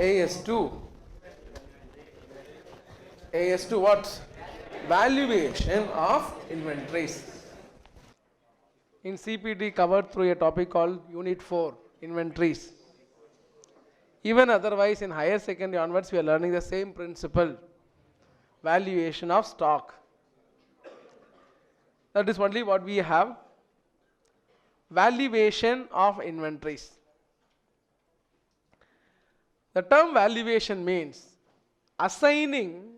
AS2. AS2 what? Valuation of inventories. In CPT covered through a topic called Unit 4, Inventories. Even otherwise in higher secondary onwards we are learning the same principle, valuation of stock. That is only what we have, valuation of inventories. The term valuation means assigning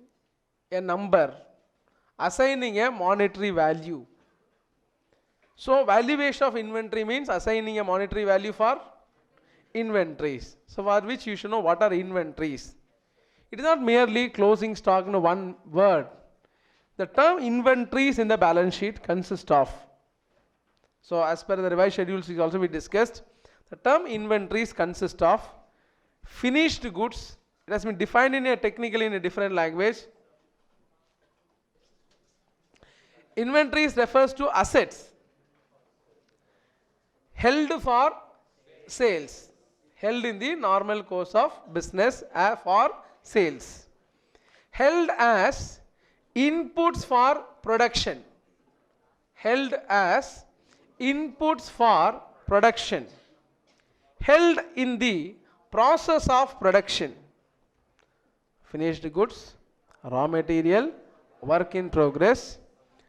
a number, assigning a monetary value. So valuation of inventory means assigning a monetary value for inventories. So for which you should know what are inventories. It is not merely closing stock in one word. The term inventories in the balance sheet consists of. So as per the revised schedules is also we discussed. The term inventories consist of finished goods. It has been defined in a technically in a different language. Inventories refers to assets held for sales, held in the normal course of business for sales, held as inputs for production, held as inputs for production, held in the process of production, finished goods, raw material, work in progress,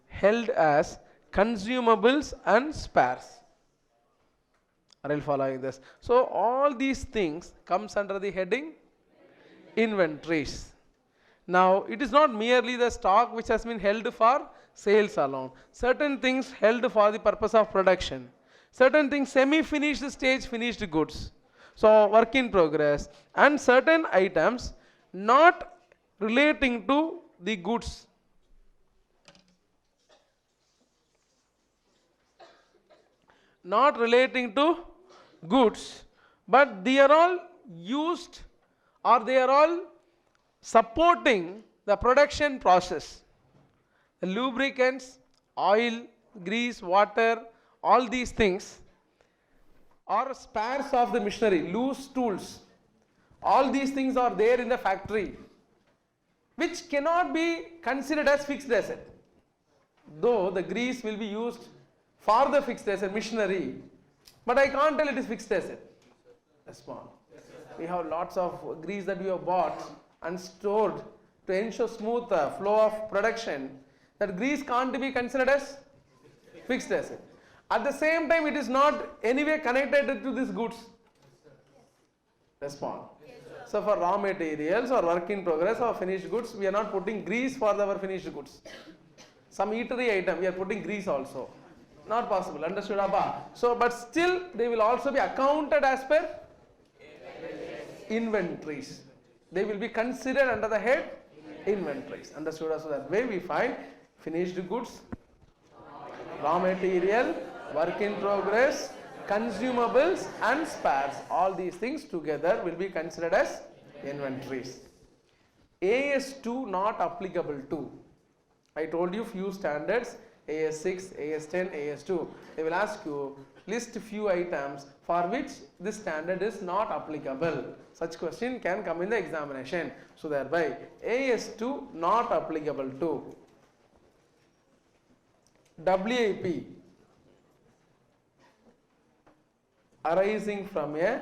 held as consumables and spares. Are you following this? So all these things comes under the heading inventories. Now it is not merely the stock which has been held for sales alone. Certain things held for the purpose of production. Certain things semi-finished stage finished goods. So work in progress, and certain items not relating to the goods. Not relating to goods, but they are all used or they are all supporting the production process. The lubricants, oil, grease, water, all these things are spares of the machinery, loose tools. All these things are there in the factory, which cannot be considered as fixed asset. Though the grease will be used for the fixed asset machinery, but I can't tell it is fixed asset. Respond. We have lots of grease that we have bought and stored to ensure smooth flow of production. That grease can't be considered as fixed asset. At the same time, it is not anyway connected to these goods. Respond. So for raw materials or work in progress or finished goods, we are not putting grease for our finished goods. Some eatery item, we are putting grease also. Not possible. Understood, Abba? So, but still, they will also be accounted as per inventories. They will be considered under the head inventories. Understood? So that way we find finished goods, raw material, work in progress, consumables and spares. All these things together will be considered as inventories. AS2 not applicable to. I told you few standards. AS6, AS10, AS2. They will ask you list few items for which this standard is not applicable. Such question can come in the examination. So thereby AS2 not applicable to. WIP arising from a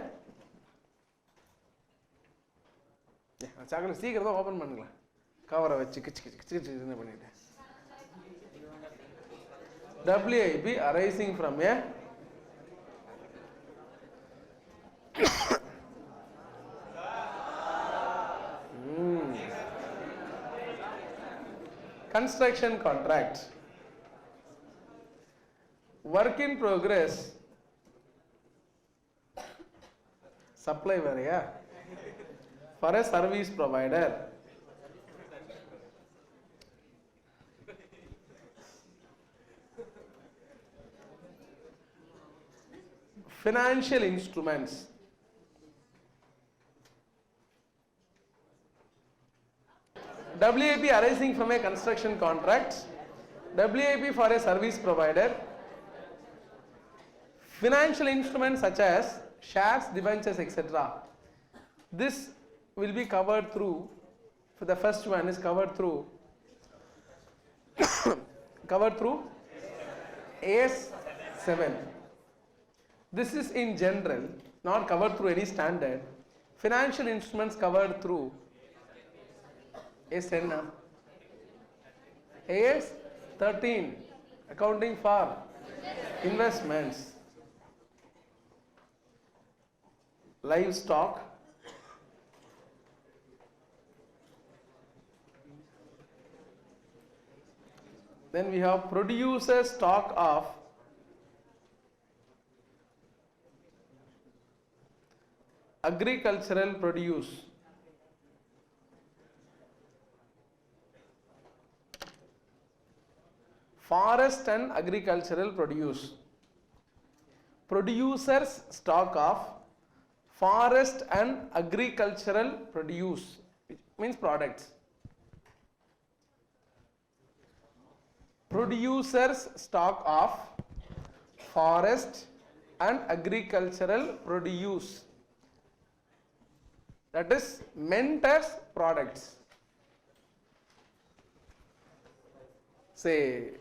சீக்கிரம் open பண்ணுங்க கவரை வச்சு கிச்சு கிச்சு கிச்சு என்ன பண்ணிட்டேன் WIP arising from a construction contract, work in progress, supply varia for a service provider, financial instruments, WIP arising from a construction contract, WIP for a service provider, financial instruments such as shares, debentures, etc. This will be covered through, for the first one is covered through AS7. This is in general, not covered through any standard. Financial instruments covered through AS10, AS13, accounting for investments, livestock, then we have producer stock of agricultural produce, forest and agricultural produce, producers stock of forest and agricultural produce, which means products. Producers stock of forest and agricultural produce, that is meant as products. Say,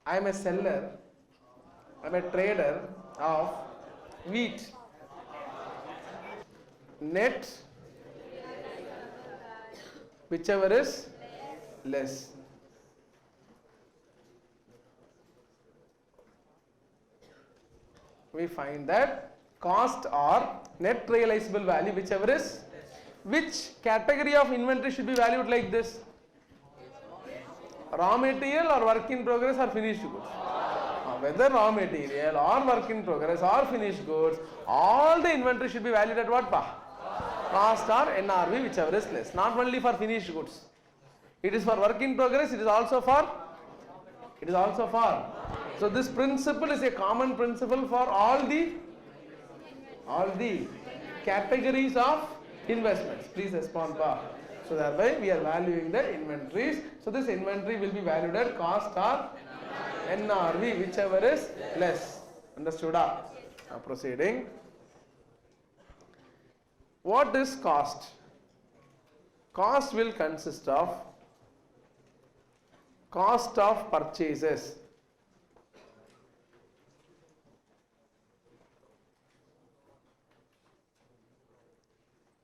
I am a seller, I am a trader of wheat. Net, whichever is less. We find that cost or net realizable value, whichever is, which category of inventory should be valued like this? Raw material or work in progress or finished goods? Whether raw material or work in progress or finished goods, all the inventory should be valued at what? Cost or NRV, whichever is less. Not only for finished goods. It is for work in progress, it is also for. So this principle is a common principle for all the categories of investments. Please respond, Pa. So thereby we are valuing the inventories. So this inventory will be valued at cost or NRV, whichever is less. Understood? Now proceeding. What is cost? Cost will consist of cost of purchases,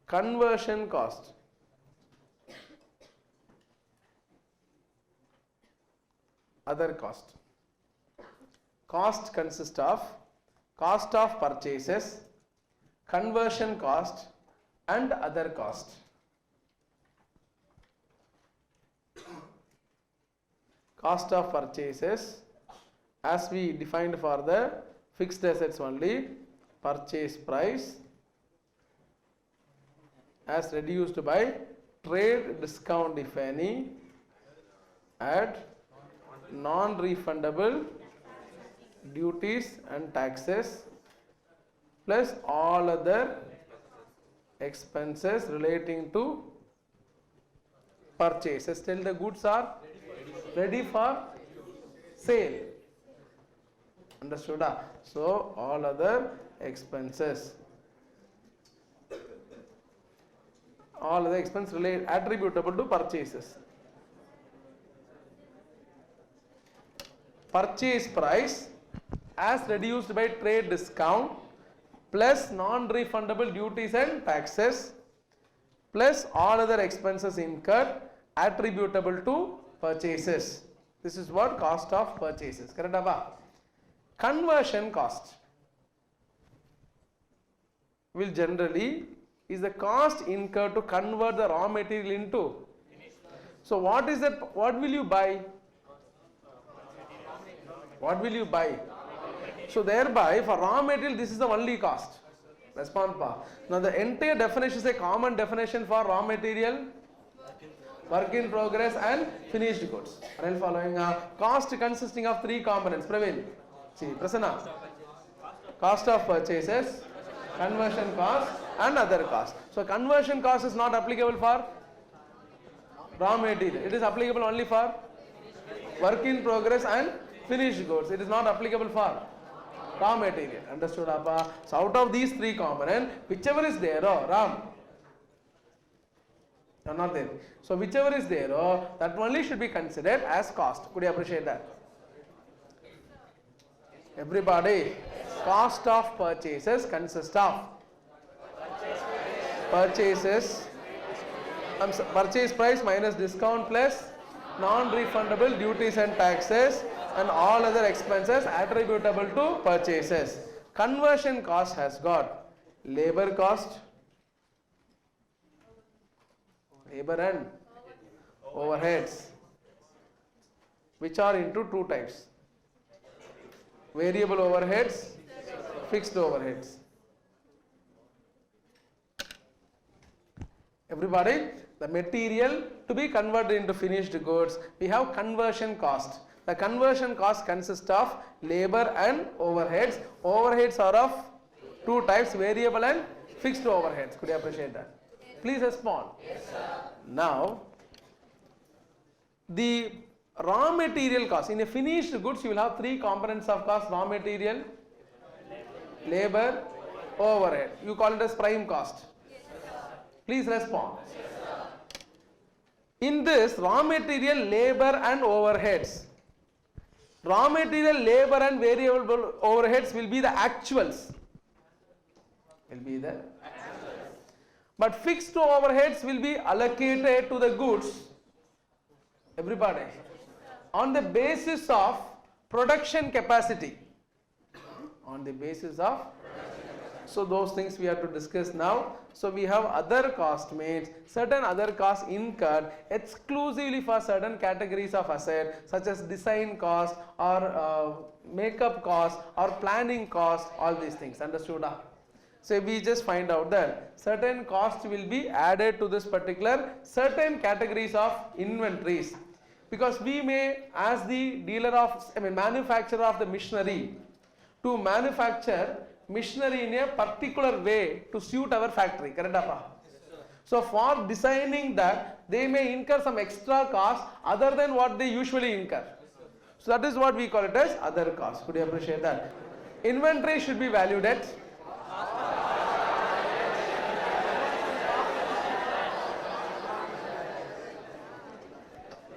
conversion cost, other cost. Cost consists of cost of purchases, conversion cost and other cost. Cost of purchases, as we defined for the fixed assets only, purchase price as reduced by trade discount if any, add non-refundable duties and taxes plus all other expenses relating to purchases till the goods are ready for sale. Understood? So all other expenses, all other expense related attributable to purchases. Purchase price as reduced by trade discount plus non-refundable duties and taxes plus all other expenses incurred attributable to purchases. This is what cost of purchases. Correct? Conversion cost will generally is the cost incurred to convert the raw material into. So what is that? What will you buy? What will you buy? So thereby for raw material this is the only cost. Respond pa. Now the entire definition is a common definition for raw material, work in progress and finished goods. Are you following? Cost consisting of three components. Praveen. See, Prasanna. Cost of purchases, conversion cost and other cost. So conversion cost is not applicable for raw material. It is applicable only for work in progress and finished goods. It is not applicable for Raw material. Understood, Appa? So out of these three components, whichever is there, Ram. No, not there. So whichever is there, that only should be considered as cost. Could you appreciate that? Everybody, cost of purchases consists of purchases, purchase price minus discount plus non-refundable duties and taxes and all other expenses attributable to purchases. Conversion cost has got labor cost, labor and overheads, which are into two types: variable overheads, fixed overheads. Everybody, the material to be converted into finished goods, we have conversion cost. The conversion cost consists of labor and overheads. Overheads are of two types, variable and fixed overheads. Could you appreciate that? Please respond. Yes, sir. Now, the raw material cost. In a finished goods, you will have three components of cost: raw material, labor, overhead. You call it as prime cost. Please respond. In this raw material, labor and overheads, raw material, labor and variable overheads will be the actuals. But fixed overheads will be allocated to the goods. Everybody, on the basis of production capacity. On the basis of. So those things we have to discuss now. So we have other cost means certain other costs incurred exclusively for certain categories of asset, such as design cost or makeup cost or planning cost, all these things. Understood? So we just find out that certain costs will be added to this particular certain categories of inventories, because we may, as the dealer of, manufacturer of the machinery, to manufacture machinery in a particular way to suit our factory. Correct, Appa? So for designing that, they may incur some extra cost other than what they usually incur. So that is what we call it as other costs. Could you appreciate that? Inventory should be valued at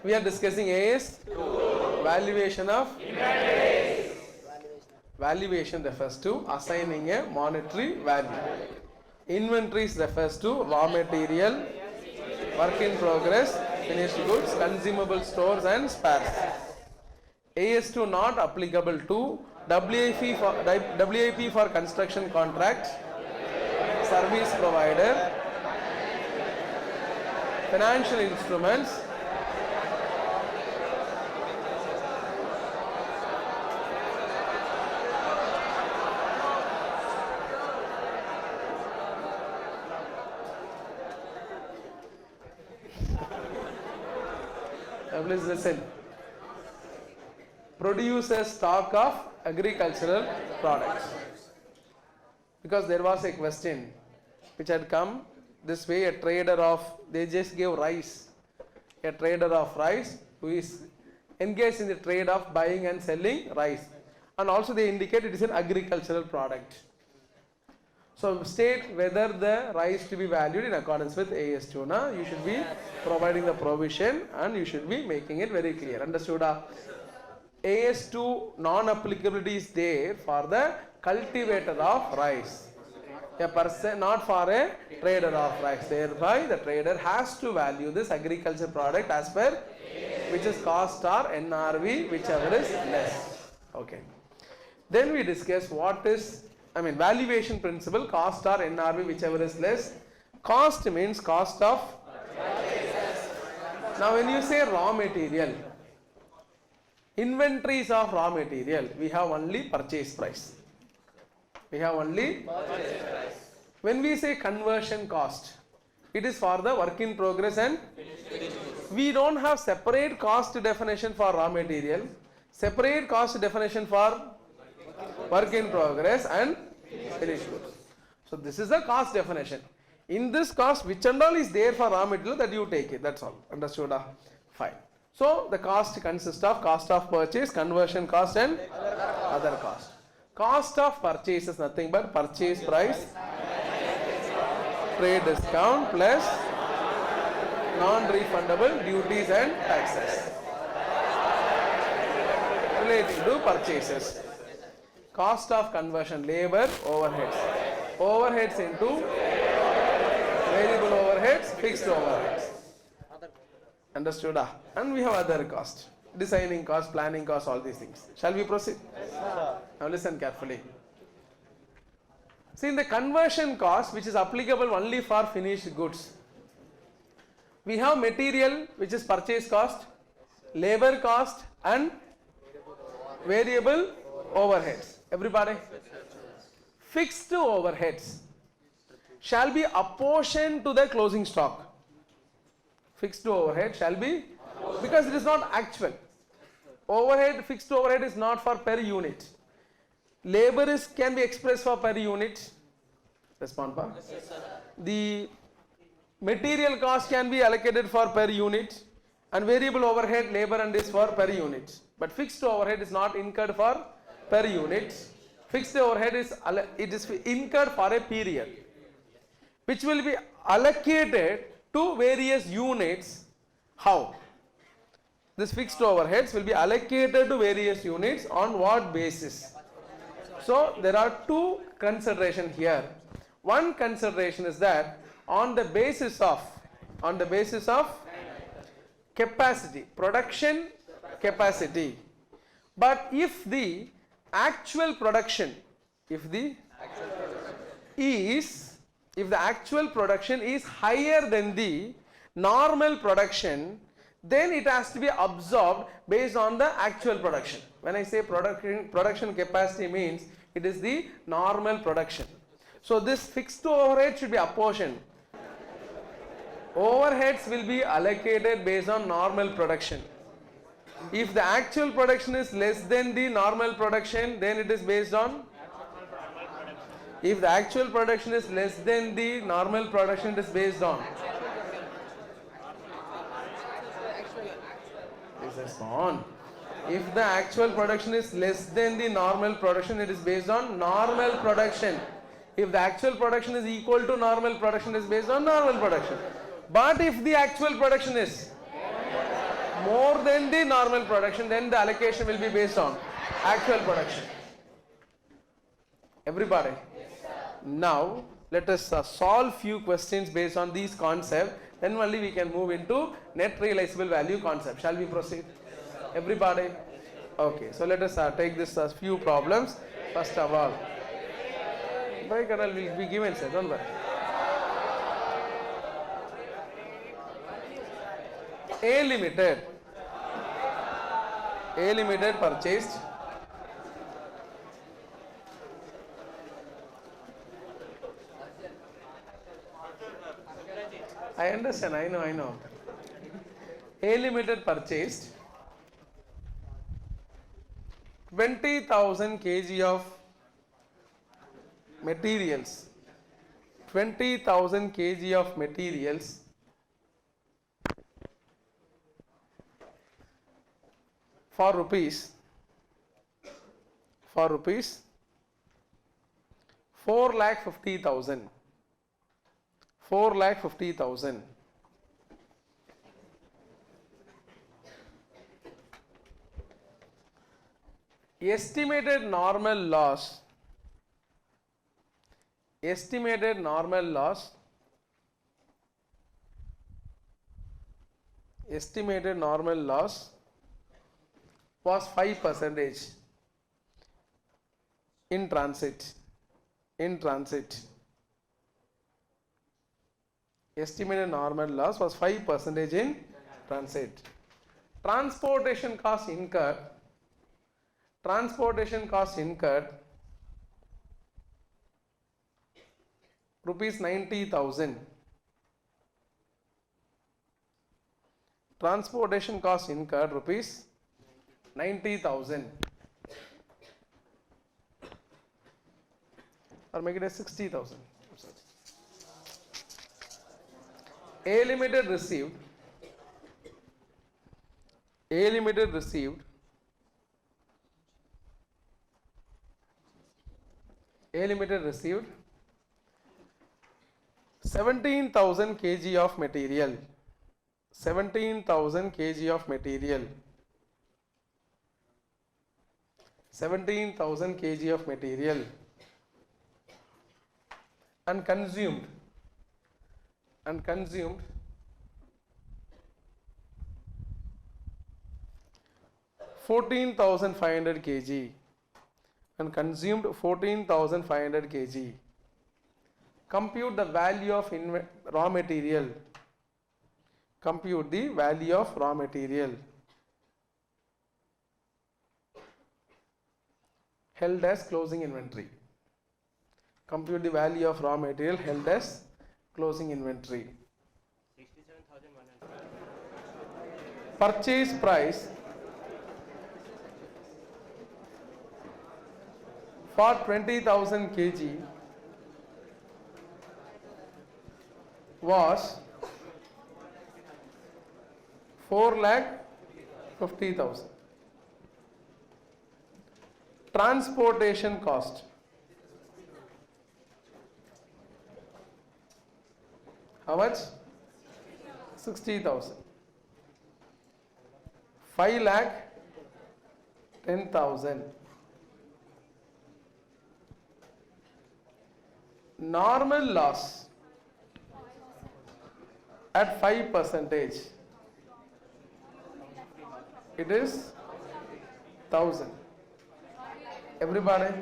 we are discussing AS valuation of inventories. Valuation refers to assigning a monetary value. Inventories refers to raw material, work in progress, finished goods, consumable stores and spares. AS2 not applicable to WIP for construction contracts, service provider, financial instruments, please listen. Produces stock of agricultural products. Because there was a question which had come this way: a trader of, they just gave rice. A trader of rice who is engaged in the trade of buying and selling rice. And also they indicate it is an agricultural product. So state whether the rice to be valued in accordance with AS2. Now you should be providing the provision and you should be making it very clear. Understood? AS2 non-applicability is there for the cultivator of rice. A person, not for a trader of rice. Thereby the trader has to value this agriculture product as per which is cost or NRV, whichever is less. Okay. Then we discuss what is valuation principle, cost or NRV, whichever is less. Cost means cost of. Now when you say raw material, inventories of raw material, we have only purchase price. We have only purchase price. When we say conversion cost, it is for the work in progress and we don't have separate cost definition for raw material, separate cost definition for work in progress and finished goods. So this is the cost definition. In this cost, which and all is there for raw material, that you take it. That's all. Understood? Fine. So the cost consists of cost of purchase, conversion cost and other cost. Cost of purchase is nothing but purchase price, trade discount plus non-refundable duties and taxes relating to purchases. Cost of conversion, labor, overheads. Overheads into variable overheads, fixed overheads. Understood? And we have other cost. Designing cost, planning cost, all these things. Shall we proceed? Yes, sir. Now listen carefully. See, in the conversion cost, which is applicable only for finished goods, we have material, which is purchase cost, labor cost, and variable overheads. Everybody? Fixed overheads shall be apportioned to the closing stock. Fixed overhead shall be, because it is not actual. Overhead, fixed overhead is not for per unit. Labor is can be expressed for per unit. Respond, pa? Yes, sir. The material cost can be allocated for per unit, and variable overhead, labor and is for per unit. But fixed overhead is not incurred for per unit. Fixed overhead is incurred for a period, which will be allocated to various units. How? This fixed overheads will be allocated to various units on what basis? So there are two considerations here. One consideration is that on the basis of capacity, production capacity. But if the actual production, if the actual production is higher than the normal production, then it has to be absorbed based on the actual production. When I say production capacity means it is the normal production. So this fixed overhead should be apportioned. Overheads will be allocated based on normal production. If the actual production is less than the normal production, then it is based on. If the actual production is less than the normal production, it is based on. If the actual production is less than the normal production, it is based on normal production. If the actual production is equal to normal production, it is based on normal production. But if the actual production is more than the normal production, then the allocation will be based on actual production. Everybody? Now, let us solve few questions based on these concepts. Then only we can move into net realizable value concept. Shall we proceed? Everybody? Okay. So let us take this few problems. First of all, by Colonel will be given, sir. Don't worry. A Limited purchased I understand, I know. A Limited purchased 20,000 kg of materials. 20,000 kg of materials for rupees 4,50,000. 4,50,000. Estimated normal loss was 5% in transit. Estimated normal loss was 5% in transit. Transportation cost incurred rupees 90,000. Transportation cost incurred rupees 90,000. Or make it as 60,000. A Limited received 1 A Limited received 17,000 kg of material. 17,000 kg of material. 17,000 kg of material and consumed 14,500 kg and consumed 14,500 kg. Compute the value of raw material. Compute the value of raw material held as closing inventory. Compute the value of raw material held as closing inventory. 67,100. Purchase price for 20,000 kg was 4,50,000. Transportation cost how much? 60,000. 5,10,000. Normal loss at 5%, it is 1,000. Everybody,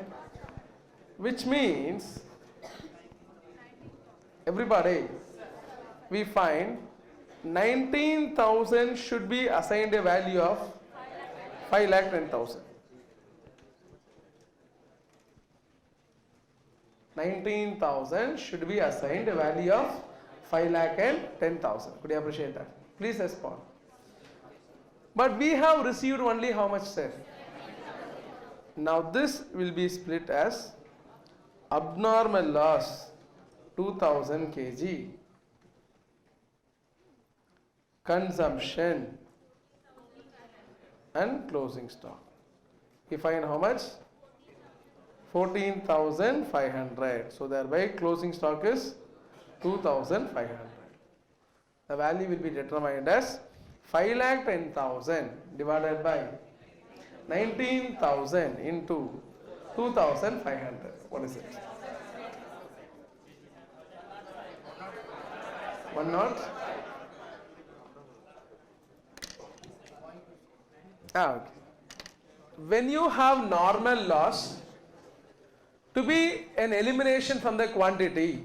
which means everybody, we find 19,000 should be assigned a value of 5,10,000. 19,000 should be assigned a value of 5,10,000. Could you appreciate that? Please respond. But we have received only how much, sir? Now this will be split as abnormal loss 2,000 kg, consumption and closing stock. We find how much? 14,500. So thereby closing stock is 2,500. The value will be determined as 5,10,000 divided by 19,000 into 2,500. What is it? 1 not? Okay. When you have normal loss to be an elimination from the quantity,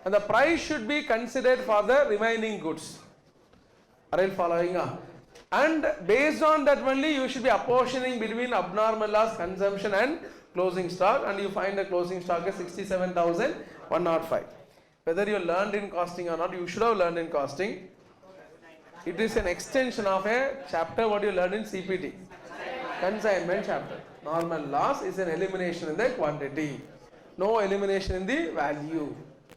and the price should be considered for the remaining goods. Are you following up? And based on that only you should be apportioning between abnormal loss, consumption and closing stock, and you find the closing stock is 67,105. Whether you learned in costing or not, you should have learned in costing. It is an extension of a chapter what you learned in CPT. Consignment chapter. Normal loss is an elimination in the quantity. No elimination in the value.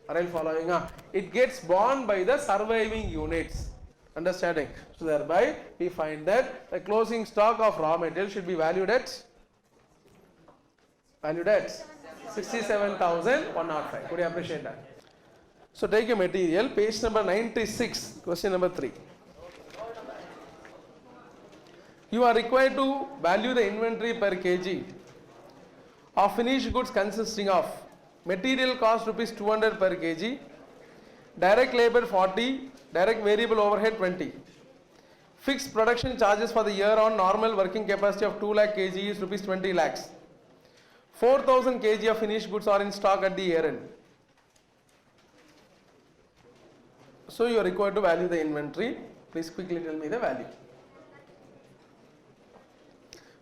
Are you following up? It gets borne by the surviving units. Understanding? So thereby we find that the closing stock of raw material should be valued at 67,105. Could you appreciate that? So take a material, page number 96, question number 3. You are required to value the inventory per kg of finished goods consisting of material cost rupees 200 per kg, direct labor 40, direct variable overhead 20. Fixed production charges for the year on normal working capacity of 2 lakh kg is rupees 20 lakhs. 4,000 kg of finished goods are in stock at the year end. So you are required to value the inventory. Please quickly tell me the value.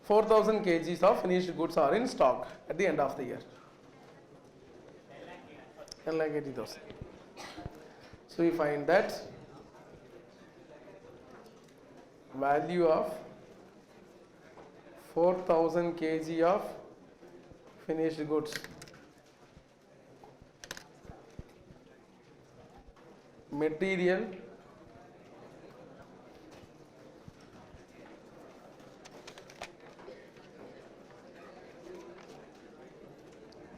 4,000 kgs of finished goods are in stock at the end of the year. 10,80,000. So we find that value of 4,000 kg of finished goods material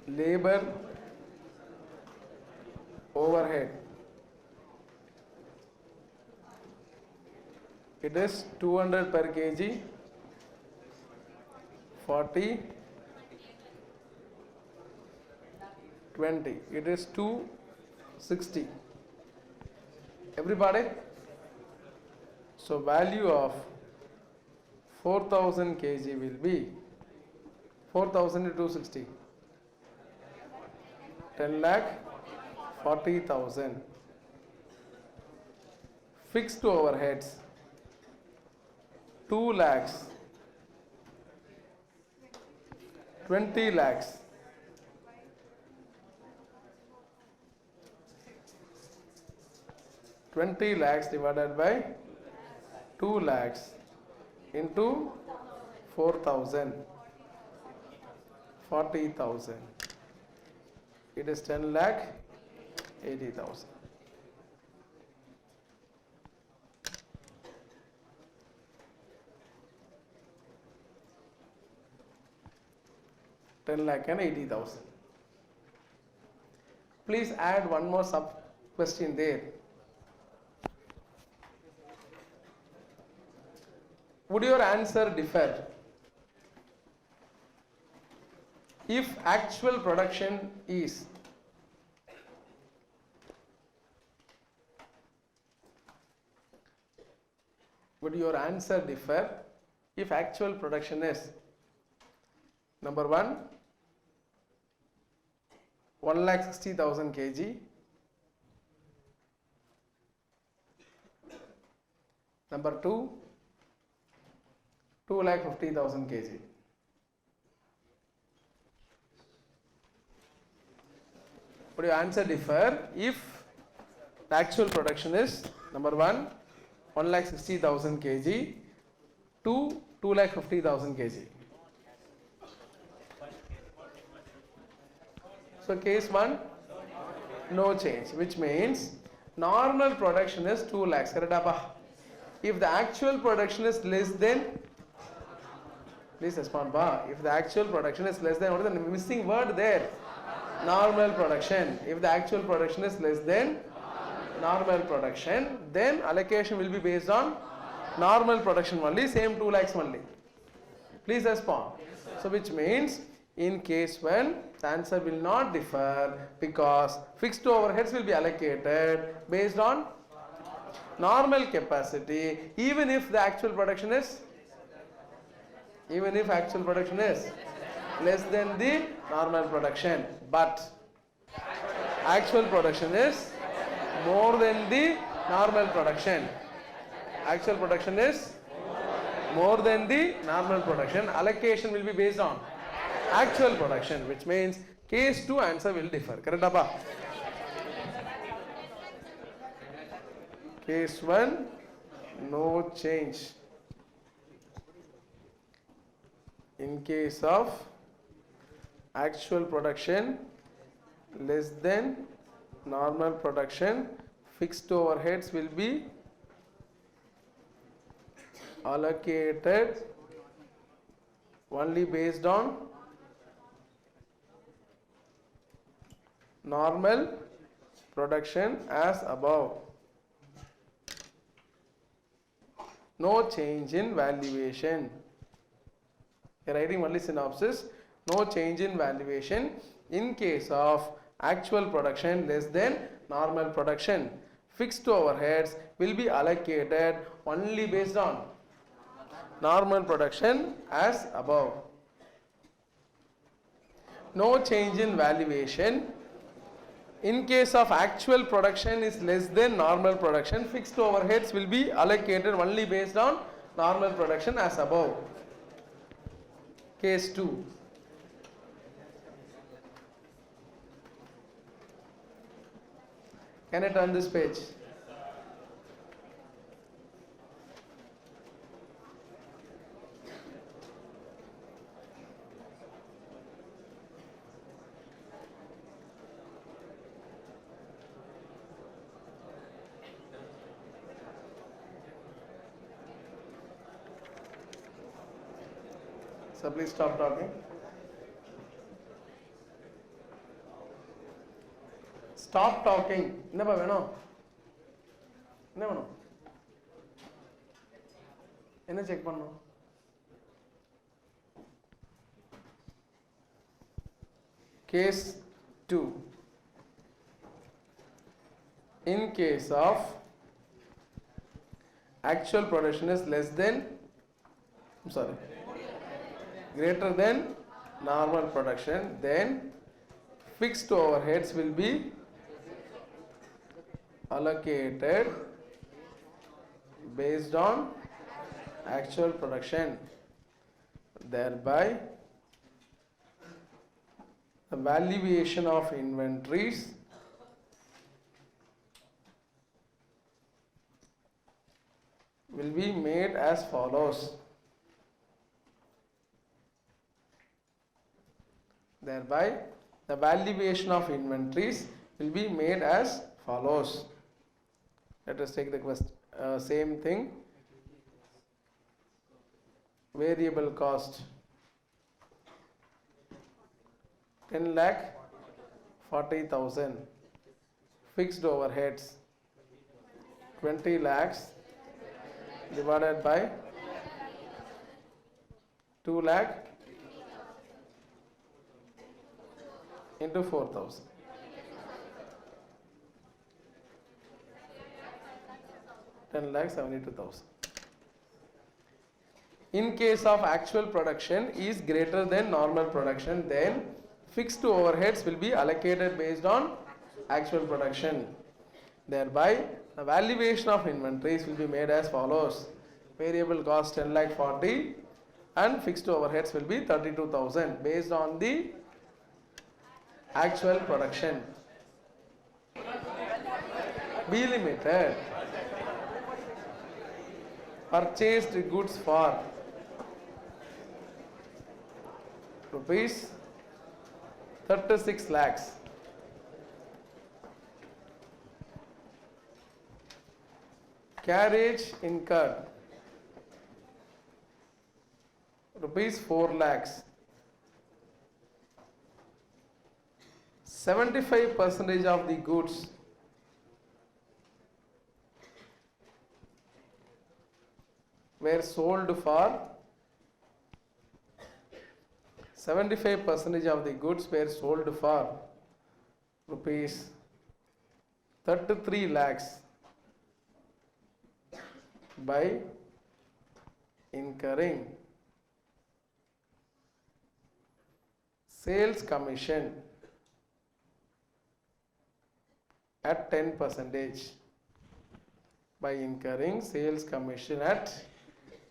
labor overhead, it is 200 per kg, 40, 20, it is 260. Everybody? So value of 4000 kg will be 4000 into 260, 10 lakh 40,000. Fixed overheads 2 lakhs, 20 lakhs, 20 lakhs divided by 2 lakhs into 4,000, 40,000. It is 10 lakh 80,000. Ten lakh and 80,000. Please add one more sub question there. Would your answer differ if actual production is would your answer differ if actual production is number 1 1,60,000 kg, number 2 2,50,000 kg. Would your answer differ if the actual production is number 1 1,60,000 kg, 2 2,50,000 kg? So case 1, no change, which means normal production is 2 lakhs. If the actual production is less than, please respond ba. If the actual production is less than, what is the missing word there? Normal production. If the actual production is less than normal production, then allocation will be based on normal production only, same 2 lakhs only. Please respond. So which means in case 1, the answer will not differ because fixed overheads will be allocated based on normal capacity, even if the actual production is less than the normal production, but actual production is more than the normal production. Actual production is more than the normal production. Allocation will be based on actual production, which means case 2 answer will differ. Correct, Abba? Case 1, no change. In case of actual production less than normal production, fixed overheads will be allocated only based on normal production as above. No change in valuation. You are writing only synopsis. No change in valuation in case of actual production less than normal production. Fixed overheads will be allocated only based on normal production as above. No change in valuation in case of actual production is less than normal production. Fixed overheads will be allocated only based on normal production as above. Case 2. Can I turn this page? So please stop talking. Stop talking. என்னப்பா வேணும்? என்ன வேணும்? என்ன check பண்ணணும்? Case 2. In case of actual production is less than, greater than normal production, then fixed overheads will be allocated based on actual production. Thereby, the valuation of inventories will be made as follows. Thereby, the valuation of inventories will be made as follows. Let us take the same thing. Variable cost 10 lakh 40,000. Fixed overheads 20 lakhs divided by 2 lakh into 4,000. Ten lakh 72,000. In case of actual production is greater than normal production, then fixed overheads will be allocated based on actual production. Thereby, the valuation of inventories will be made as follows. Variable cost 10 lakh 40 and fixed overheads will be 32,000 based on the actual production. B Limited purchased goods for rupees 36 lakhs. Carriage incurred rupees 4 lakhs. 75% of the goods were sold for 75% of the goods were sold for rupees 33 lakhs by incurring sales commission at 10%. By incurring sales commission at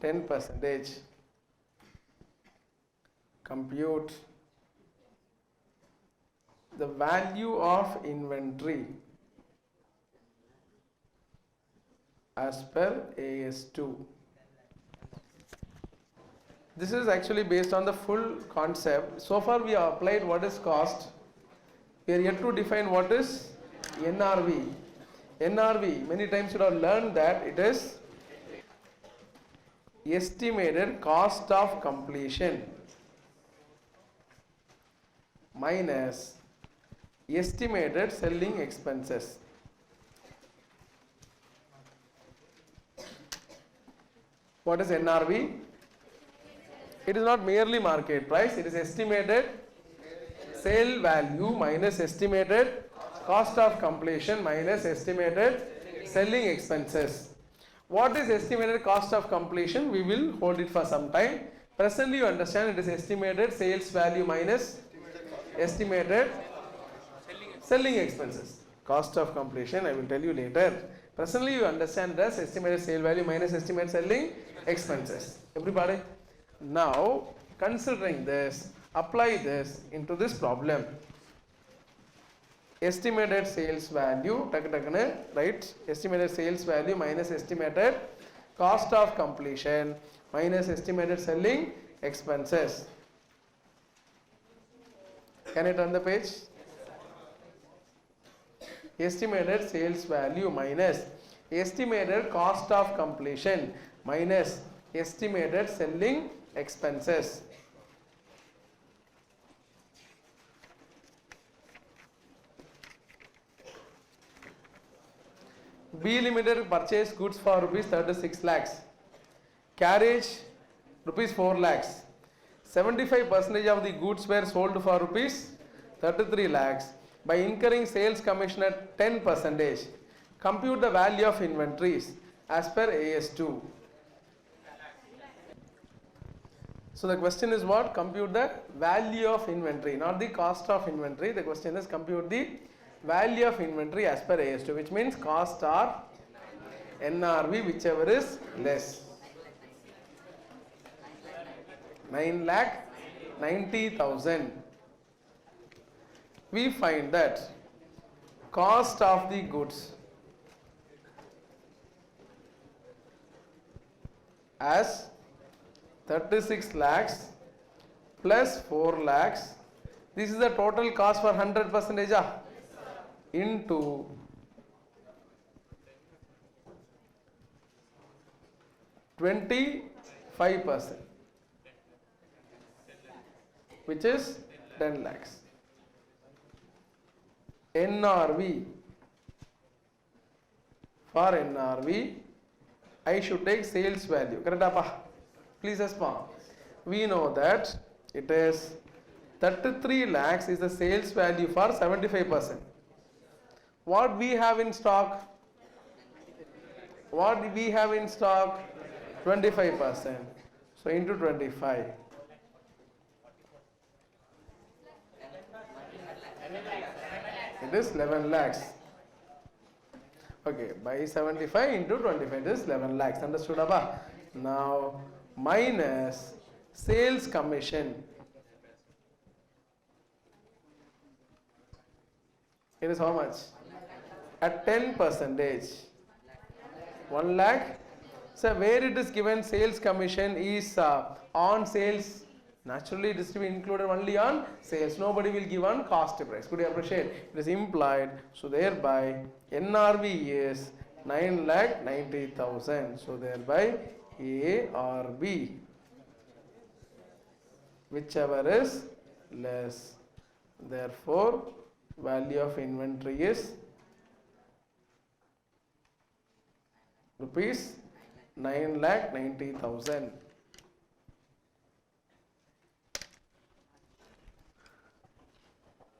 10%. Compute the value of inventory as per AS2. This is actually based on the full concept. So far we have applied what is cost. We are yet to define what is NRV. NRV, many times you have learned that it is estimated cost of completion minus estimated selling expenses. What is NRV? It is not merely market price, it is estimated sale value minus estimated cost of completion minus estimated selling expenses. What is estimated cost of completion? We will hold it for some time. Presently you understand it is estimated sales value minus estimated selling expenses. Cost of completion I will tell you later. Presently you understand this estimated sale value minus estimated selling expenses. Everybody? Now considering this, apply this into this problem. Estimated sales value, right? Estimated sales value minus estimated cost of completion minus estimated selling expenses. Can I turn the page? Estimated sales value minus estimated cost of completion minus estimated selling expenses. B Limited purchased goods for rupees 36 lakhs. Carriage rupees 4 lakhs. 75% of the goods were sold for rupees 33 lakhs by incurring sales commission at 10%. Compute the value of inventories as per AS2. So the question is what? Compute the value of inventory, not the cost of inventory. The question is compute the value of inventory as per AS2, which means cost or NRV, whichever is less. 9,90,000. We find that cost of the goods as 36 lakhs plus 4 lakhs. This is the total cost for 100% into 25%, which is 10 lakhs. NRV, for NRV, I should take sales value. Correct, Appa? Please respond. We know that it is 33 lakhs is the sales value for 75%. What we have in stock? What we have in stock? 25%. So into 25. It is 11 lakhs. Okay, by 75 into 25, it is 11 lakhs. Understood, Abba? Now, minus sales commission. It is how much? At 10%. 1 lakh. So, where it is given sales commission is on sales. Naturally, it is to be included only on sales. Nobody will give on cost price. Could you appreciate? It is implied. So, thereby, NRV is 9,90,000. So, thereby, A or B, whichever is less. Therefore, value of inventory is rupees 9,90,000.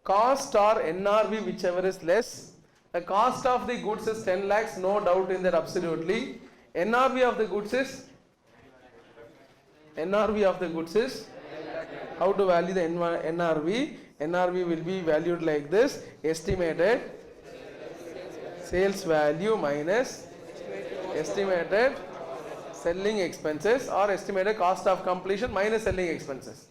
Cost or NRV, whichever is less. The cost of the goods is 10 lakhs, no doubt in that, absolutely. NRV of the goods is how to value the NRV? NRV will be valued like this: estimated sales value minus estimated selling expenses, or estimated cost of completion minus selling expenses.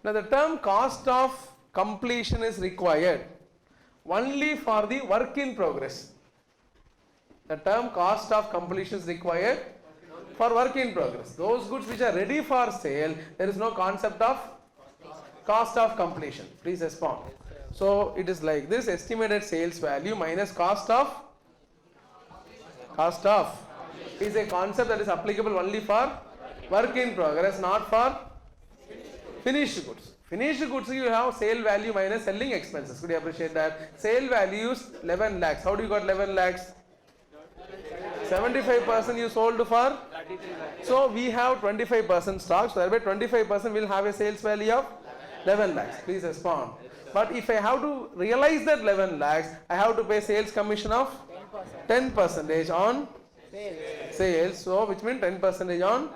Now the term cost of completion is required only for the work in progress. The term cost of completion is required for work in progress. Those goods which are ready for sale, there is no concept of cost of completion. Please respond. So it is like this: estimated sales value minus cost of is a concept that is applicable only for work in progress, not for finished goods. Finished goods, you have sale value minus selling expenses. Could you appreciate that? Sale value is 11 lakhs. How do you got 11 lakhs? 75% you sold for? So we have 25% stock. So thereby 25% will have a sales value of 11 lakhs. Please respond. But if I have to realize that 11 lakhs, I have to pay sales commission of 10% on sales. So which means 10% on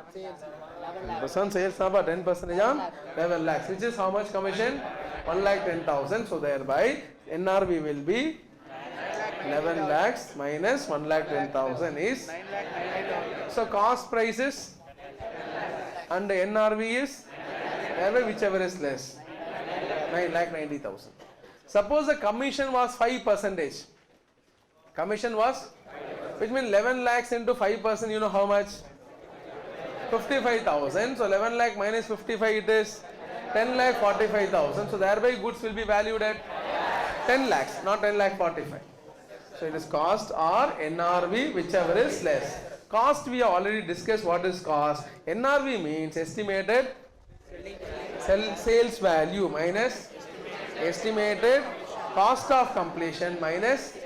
10% sales number, 10% on 11 lakhs, which is how much commission? 1,10,000. So thereby NRV will be 11 lakhs minus 1,10,000 is. So cost prices and the NRV is whichever is less, 9,90,000. Suppose the commission was 5%. Commission was, which means 11 lakhs into 5%, you know how much? 55,000. So 11 lakh minus 55, it is 10 lakh 45,000. So thereby goods will be valued at 10 lakhs, not 10 lakh 45. So it is cost or NRV, whichever is less. Cost we have already discussed. What is cost? NRV means estimated sales value minus estimated cost of completion minus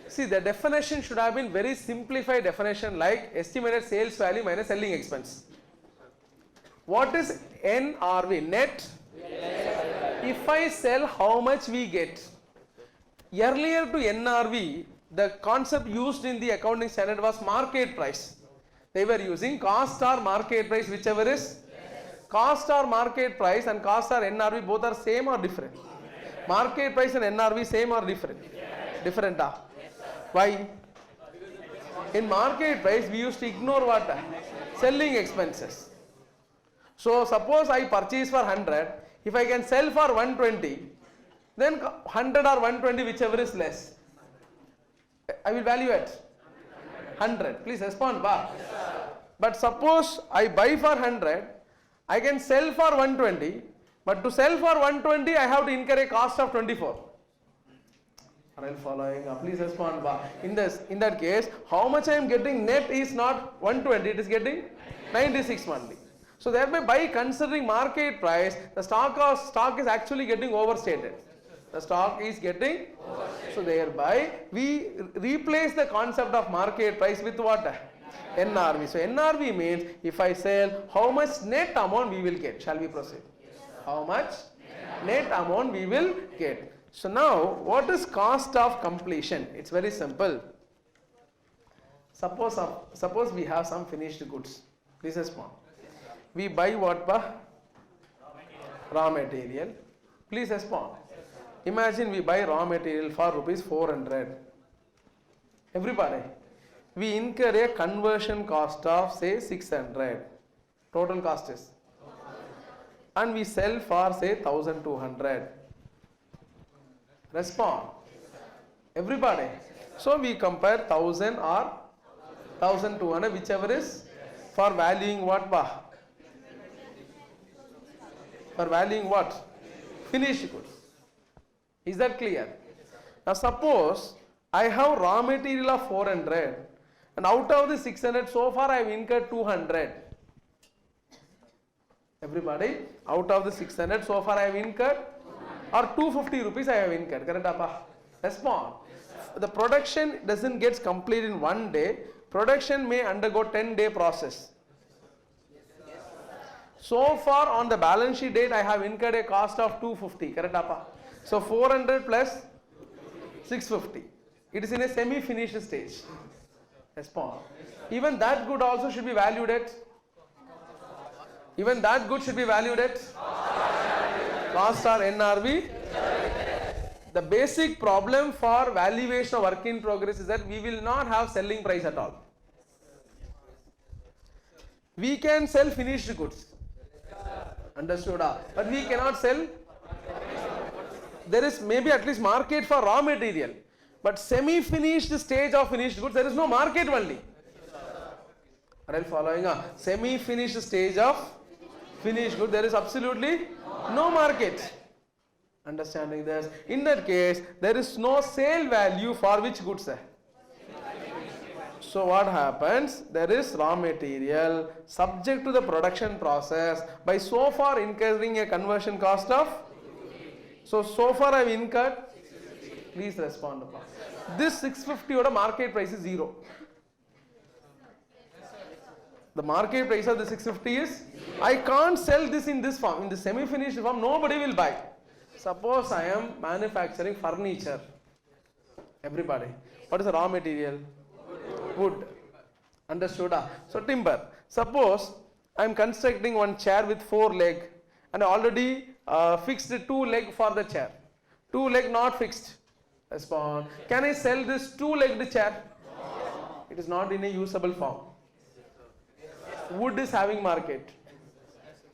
See, the definition should have been very simplified definition like estimated sales value minus selling expense. What is NRV? Net. If I sell, how much we get? Earlier to NRV, the concept used in the accounting standard was market price. They were using cost or market price, whichever is. Cost or market price and cost or NRV both are same or different? Market price and NRV same or different? Different. Why? In market price, we used to ignore what? Selling expenses. So suppose I purchase for 100, if I can sell for 120, then 100 or 120, whichever is less, I will value at 100. Please respond. But suppose I buy for 100, I can sell for 120, but to sell for 120, I have to incur a cost of 24. Are you following? Please respond. In that case, how much I am getting net is not 120, it is getting 96 only. So thereby, by considering market price, the stock is actually getting overstated. The stock is getting overstated. So thereby, we replace the concept of market price with what? NRV. So NRV means if I sell, how much net amount we will get. Shall we proceed? How much net amount we will get. So now, what is cost of completion? It's very simple. Suppose we have some finished goods. Please respond. We buy what? Raw material. Please respond. Imagine we buy raw material for rupees 400. Everybody. We incur a conversion cost of say 600. Total cost is. And we sell for say 1200. Respond. Everybody. So we compare 1000 or 1200, whichever is for valuing what? For valuing what? Finished goods. Is that clear? Now suppose I have raw material of 400 and out of the 600 so far I have incurred 200. Everybody, out of the 600 so far I have incurred or 250 rupees I have incurred. Correct, Appa? Respond. The production doesn't get complete in one day. Production may undergo 10-day process. So far on the balance sheet date I have incurred a cost of 250. Correct, Appa? So 400 plus 650. It is in a semi-finished stage. Respond. Even that good also should be valued at. Even that good should be valued at. Cost or NRV. The basic problem for valuation of work in progress is that we will not have selling price at all. We can sell finished goods. Understood? But we cannot sell. There is maybe at least market for raw material. But semi-finished stage of finished goods, there is no market only. Are you following? Semi-finished stage of finished goods, there is absolutely no market. Understanding this? In that case, there is no sale value for which goods? So what happens? There is raw material subject to the production process by so far incurring a conversion cost of. So far I have incurred. Please respond. This 650 order market price is 0. The market price of the 650 is, I can't sell this in this form. In the semi-finished form, nobody will buy. Suppose I am manufacturing furniture. Everybody. What is the raw material? Wood. Understood? So timber. Suppose I am constructing one chair with 4 legs and I already fixed 2 legs for the chair. 2 legs not fixed. Respond. Can I sell this 2-legged chair? It is not in a usable form. Wood is having market.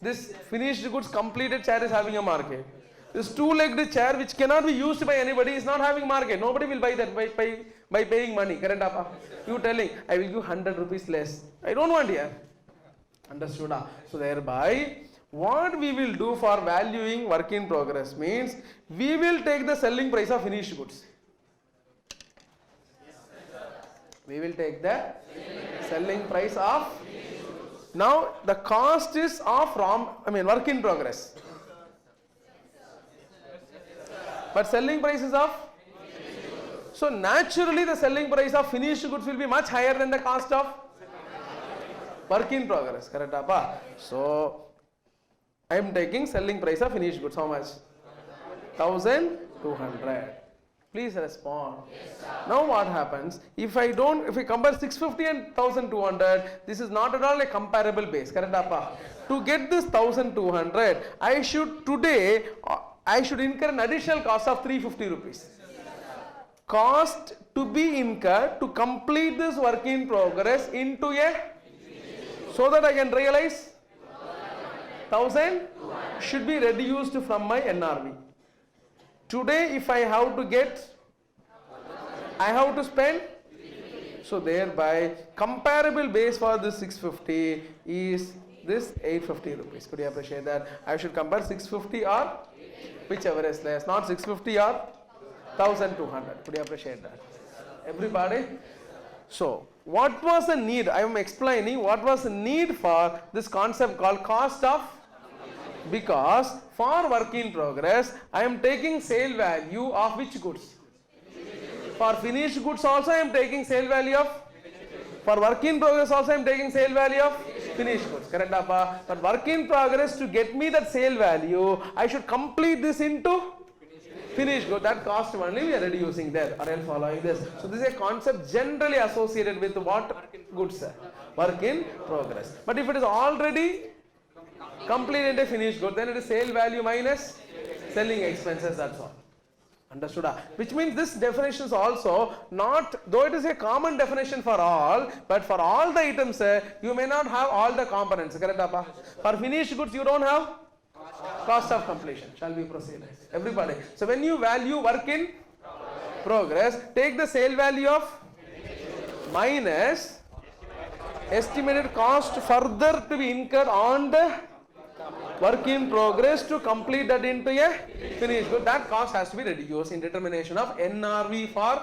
This finished goods completed chair is having a market. This 2-legged chair which cannot be used by anybody is not having market. Nobody will buy that by paying money. Correct, Appa? You telling, I will give 100 rupees less. I don't want here. Understood? So thereby, what we will do for valuing work in progress means, we will take the selling price of finished goods. We will take the selling price of. Now the cost is of work in progress. But selling price is of. So naturally the selling price of finished goods will be much higher than the cost of work in progress. Correct, Appa? So I am taking selling price of finished goods. How much? 1200. Please respond. Yes, now what happens if I compare 650 and 1200, this is not at all a comparable base. Correct, Appa? Yes, to get this 1200, I should incur an additional cost of 350 rupees. Cost to be incurred to complete this work in progress into a, so that I can realize 1000 should be reduced from my NRV. Today if I have to get, I have to spend, so thereby comparable base for this 650 is this 850 rupees. Could you appreciate that? I should compare 650 or whichever is less, not 650 or 1200. Could you appreciate that? Everybody? So what was the need? I am explaining what was the need for this concept called cost of, because for work in progress I am taking sale value of which goods? For finished goods also I am taking sale value of, for work in progress also I am taking sale value of finished goods. Correct, Appa? But work in progress, to get me that sale value, I should complete this into finished good. That cost only we are reducing there, or else following this. So this is a concept generally associated with what goods? Work in progress. But if it is already completed a finished good, then it is sale value minus selling expenses, that's all. Understood? Which means this definition is also not, though it is a common definition for all, but for all the items you may not have all the components. Correct, Appa? For finished goods you don't have cost of completion. Shall we proceed? Everybody. So when you value work in progress, take the sale value of minus estimated cost further to be incurred on the work in progress to complete that into a finished good. That cost has to be reduced in determination of NRV for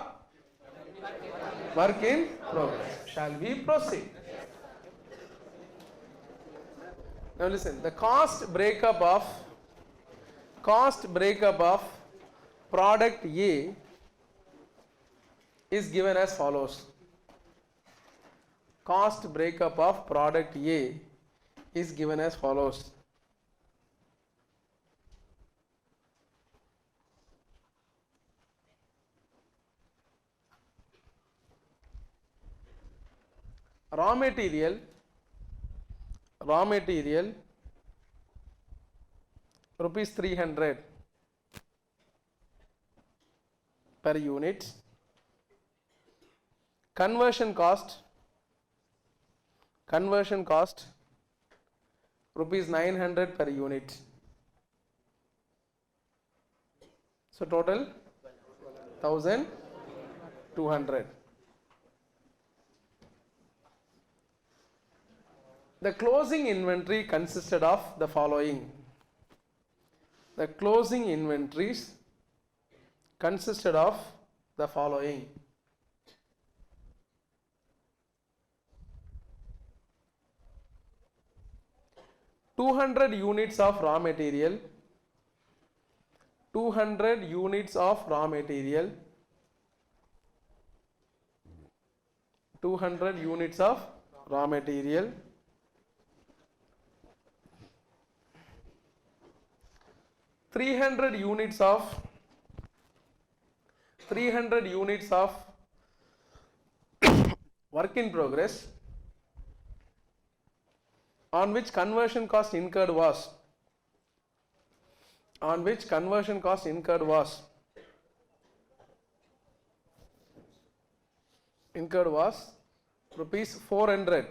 work in progress. Shall we proceed? Now listen, the cost breakup of product A is given as follows. Cost breakup of product A is given as follows. Raw material rupees 300 per unit. Conversion cost rupees 900 per unit. So total 1200. The closing inventory consisted of the following. The closing inventories consisted of the following. (200 units of raw material, 200 units of raw material, 200 units of raw material, 300 units of work in progress, on which conversion cost incurred was rupees 400,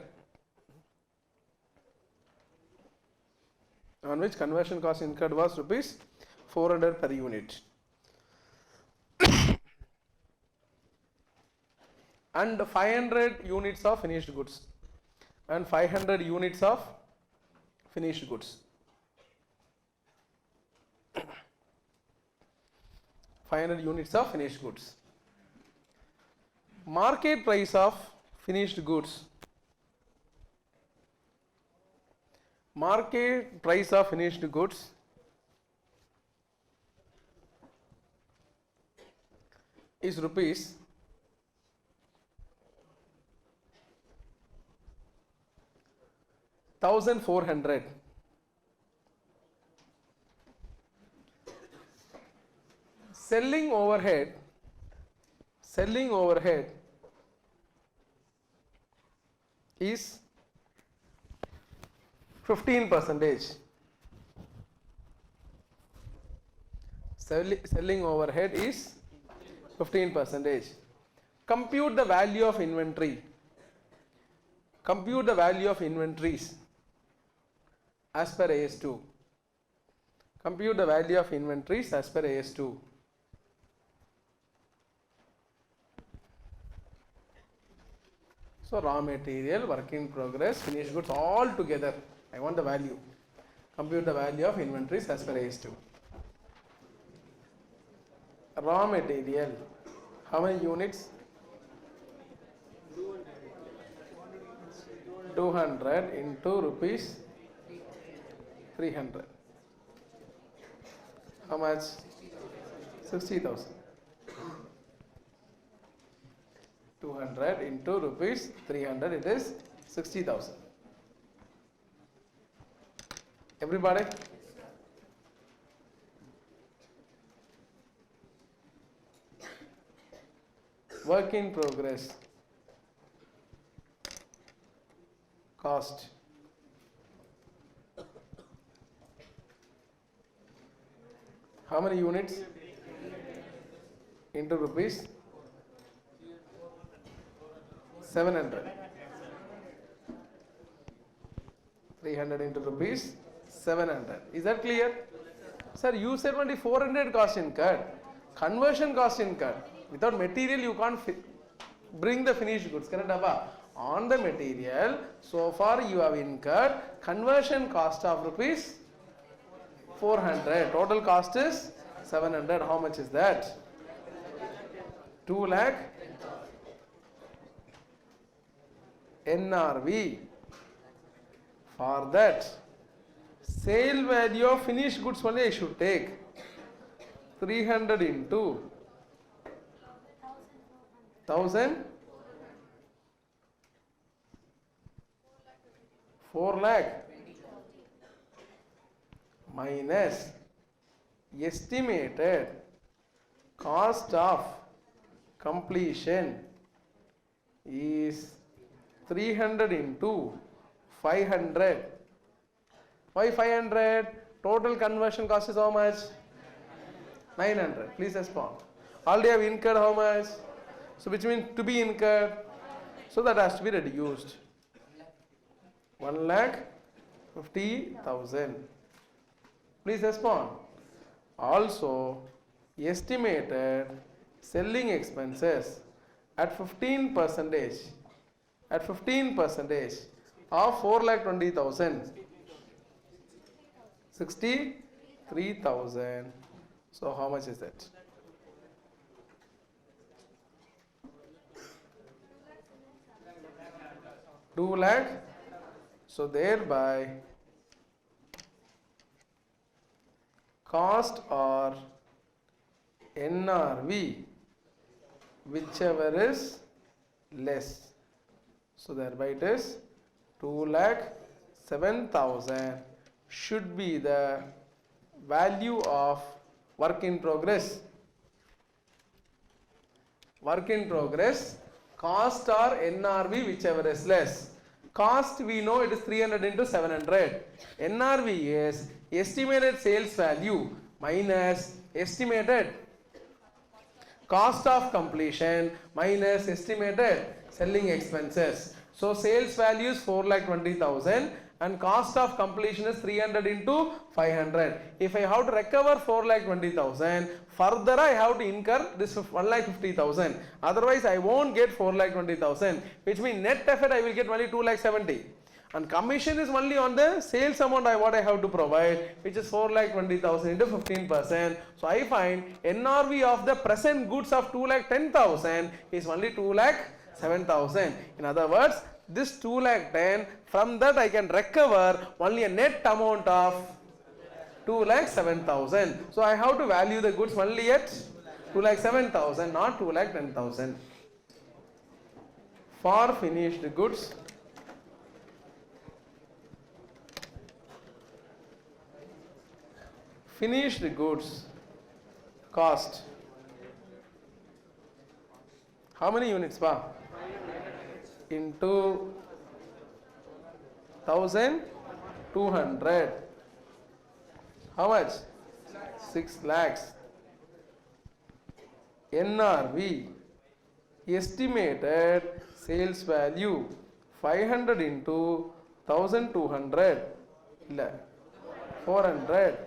on which conversion cost incurred was rupees 400 per unit. And 500 units of finished goods, and 500 units of finished goods. 500 units of finished goods. Market price of finished goods. Market price of finished goods is rupees 1,400. Selling overhead is 15%. Selling overhead is 15%. Compute the value of inventory. Compute the value of inventories as per AS2. Compute the value of inventories as per AS2. So raw material, work in progress, finished goods all together. I want the value. Compute the value of inventories as per AS2. Raw material, how many units? 200 into rupees 300. How much? 60,000. 200 into rupees 300, it is 60,000. Everybody? Work in progress. Cost. How many units? Into rupees 700. 300 into rupees 700. Is that clear? Sir, you said only 400 cost incurred. Conversion cost incurred. Without material, you can't bring the finished goods. Correct, Abba? On the material, so far you have incurred conversion cost of rupees 400. Total cost is 700. How much is that? 2 lakh NRV. For that, sale value of finished goods only I should take 300 into 1,000, 4 lakh minus estimated cost of completion is 300 into 500. Why 500? Total conversion cost is how much? 900. Please respond. Already I have incurred how much? So which means to be incurred. So that has to be reduced. 1,50,000. Please respond. Also, estimated selling expenses at 15% of 4,20,000. 63,000. So how much is that? 2 lakh. So thereby cost or NRV, whichever is less. So thereby it is 2,07,000 should be the value of work in progress. Work in progress, cost or NRV, whichever is less. Cost we know it is 300 into 700. NRV is estimated sales value minus estimated cost of completion minus estimated selling expenses. So sales value is 4,20,000 and cost of completion is 300 into 500. If I have to recover 4,20,000, further I have to incur this 1,50,000. Otherwise I won't get 4,20,000, which means net effort I will get only 2,70,000. And commission is only on the sales amount what I have to provide, which is 4,20,000 into 15%. So I find NRV of the present goods of 2,10,000 is only 2,07,000. In other words, this 2,10,000, from that I can recover only a net amount of 2,07,000. So I have to value the goods only at 2 lakh 7,000, not 2 lakh 10,000. For finished goods, finished goods cost. How many units, pa? Into 1,200. How much? 6 lakhs. NRV, estimated sales value, 500 into 1,200, 400,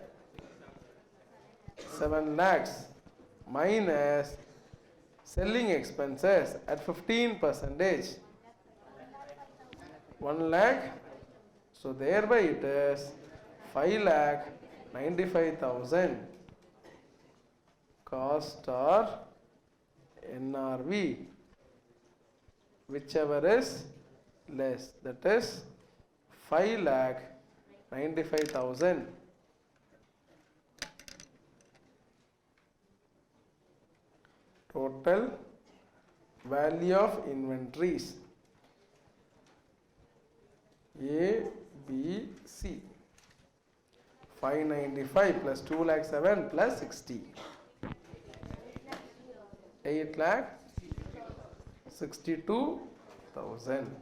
7 lakhs minus selling expenses at 15%, 1 lakh. So thereby it is 5 lakh 95,000. Cost or NRV, whichever is less, that is 5 lakh 95,000. Total value of inventories A, B, C, 595 plus 2 lakh 7 plus 60, 8 lakh 62,000.